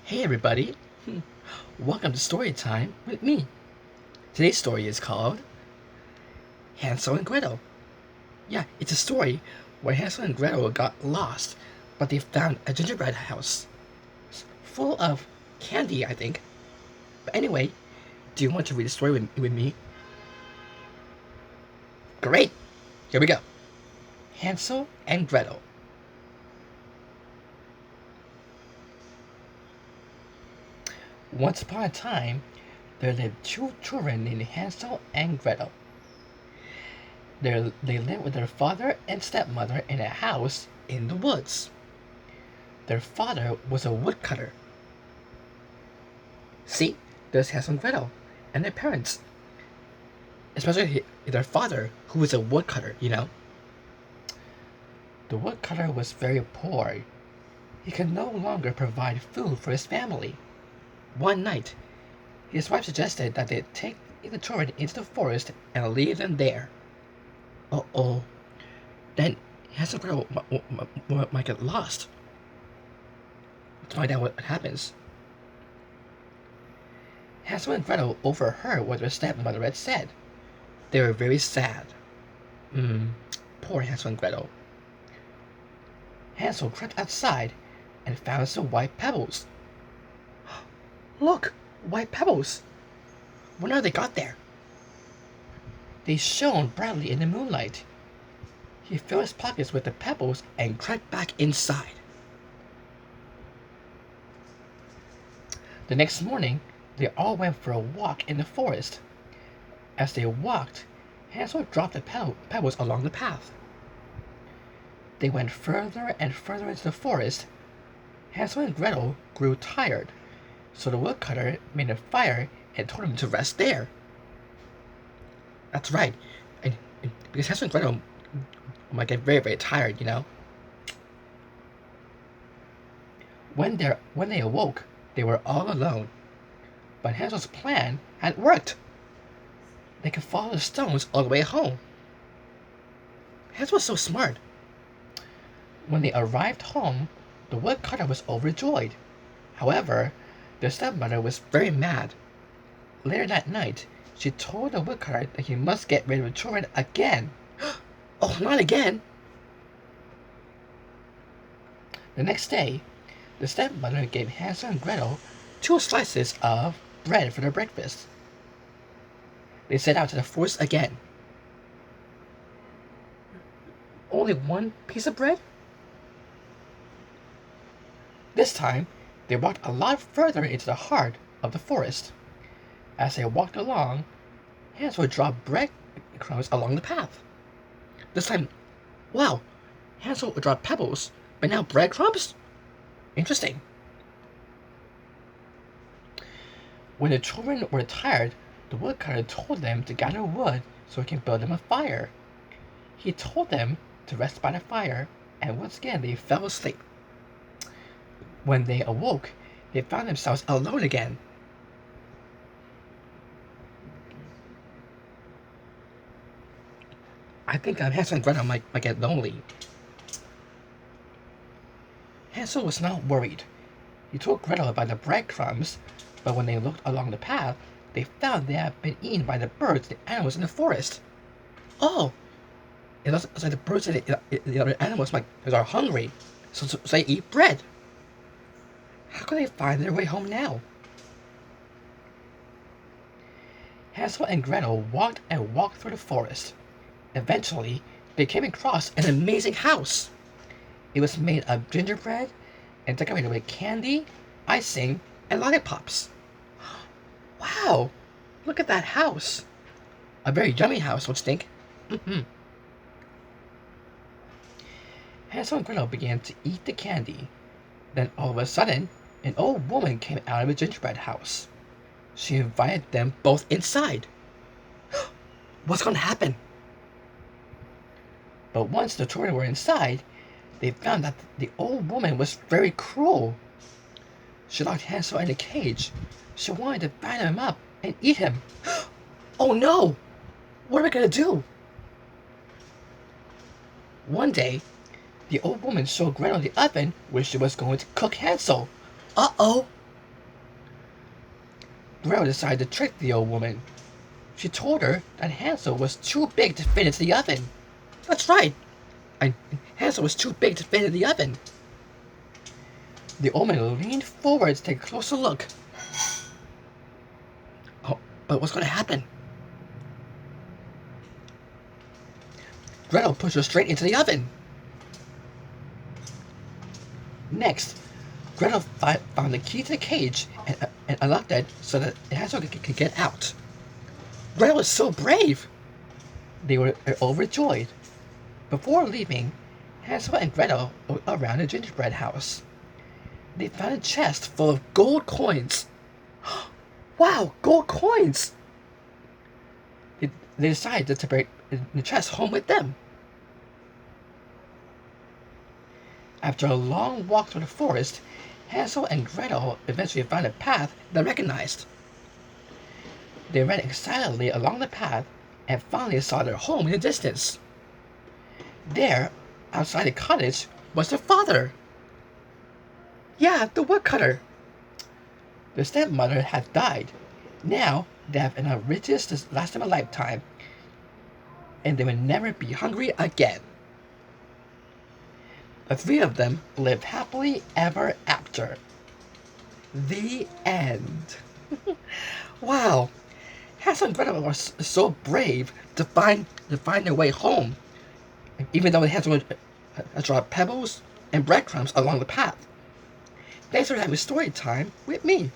Hey everybody! Welcome to Story Time with me. Today's story is called Hansel and Gretel. Yeah, it's a story where Hansel and Gretel got lost, but they found a gingerbread house full of candy, I think. But anyway, do you want to read the story with me? Great! Here we go. Hansel and Gretel. Once upon a time, there lived two children named Hansel and Gretel. They lived with their father and stepmother in a house in the woods. Their father was a woodcutter. See, there's Hansel and Gretel and their parents, especially their father, who was a woodcutter. The woodcutter was very poor. He could no longer provide food for his family. One night, his wife suggested that they take the children into the forest and leave them there. Uh-oh. Then Hansel and Gretel might get lost. Let's find out what happens. Hansel and Gretel overheard what their stepmother had said. They were very sad. Poor Hansel and Gretel. Hansel crept outside and found some white pebbles. Look, white pebbles! When are they got there? They shone brightly in the moonlight. He filled his pockets with the pebbles and crept back inside. The next morning, they all went for a walk in the forest. As they walked, Hansel dropped the pebbles along the path. They went further and further into the forest. Hansel and Gretel grew tired, so the woodcutter made a fire and told them to rest there. That's right, and because Hansel and Gretel might get very, very tired. When they awoke, they were all alone. But Hansel's plan had worked. They could follow the stones all the way home. Hansel was so smart. When they arrived home, the woodcutter was overjoyed. However, their stepmother was very mad. Later that night, she told the woodcutter that he must get rid of the children again. Oh, not again! The next day, the stepmother gave Hansel and Gretel 2 slices of bread for their breakfast. They set out to the forest again. Only 1 piece of bread? This time, they walked a lot further into the heart of the forest. As they walked along, Hansel dropped breadcrumbs along the path. This time, wow, Hansel dropped pebbles, but now breadcrumbs? Interesting. When the children were tired, the woodcutter told them to gather wood so he can build them a fire. He told them to rest by the fire, and once again they fell asleep. When they awoke, they found themselves alone again. I think Hansel and Gretel might get lonely. Hansel was not worried. He told Gretel about the breadcrumbs, but when they looked along the path, they found they had been eaten by the birds and the animals in the forest. Oh! It looks like the birds and the other animals are hungry, so they eat bread. How can they find their way home now? Hansel and Gretel walked and walked through the forest. Eventually, they came across an amazing house. It was made of gingerbread and decorated with candy, icing, and lollipops. Wow! Look at that house. A very yummy house, don't you think? Hansel and Gretel began to eat the candy. Then all of a sudden, an old woman came out of a gingerbread house. She invited them both inside. What's going to happen? But once the children were inside, they found that the old woman was very cruel. She locked Hansel in a cage. She wanted to bind him up and eat him. Oh no! What are we going to do? One day, the old woman showed Gretel the oven where she was going to cook Hansel. Uh-oh! Gretel decided to trick the old woman. She told her that Hansel was too big to fit into the oven. That's right, and Hansel was too big to fit in the oven. The old man leaned forward to take a closer look. Oh, but what's going to happen? Gretel pushed her straight into the oven. Next, Gretel found the key to the cage and unlocked it so that Hansel could get out. Gretel was so brave! They were overjoyed. Before leaving, Hansel and Gretel were around the gingerbread house. They found a chest full of gold coins. Wow, gold coins! They decided to bring the chest home with them. After a long walk through the forest, Hansel and Gretel eventually found a path they recognized. They ran excitedly along the path and finally saw their home in the distance. There, outside the cottage, was their father. Yeah, the woodcutter. Their stepmother had died. Now they have enough riches to last them a lifetime, and they will never be hungry again. The three of them lived happily ever after. The end. Wow, Hansel and Gretel were so brave to find their way home, even though they had to drop pebbles and breadcrumbs along the path. Thanks for having story time with me,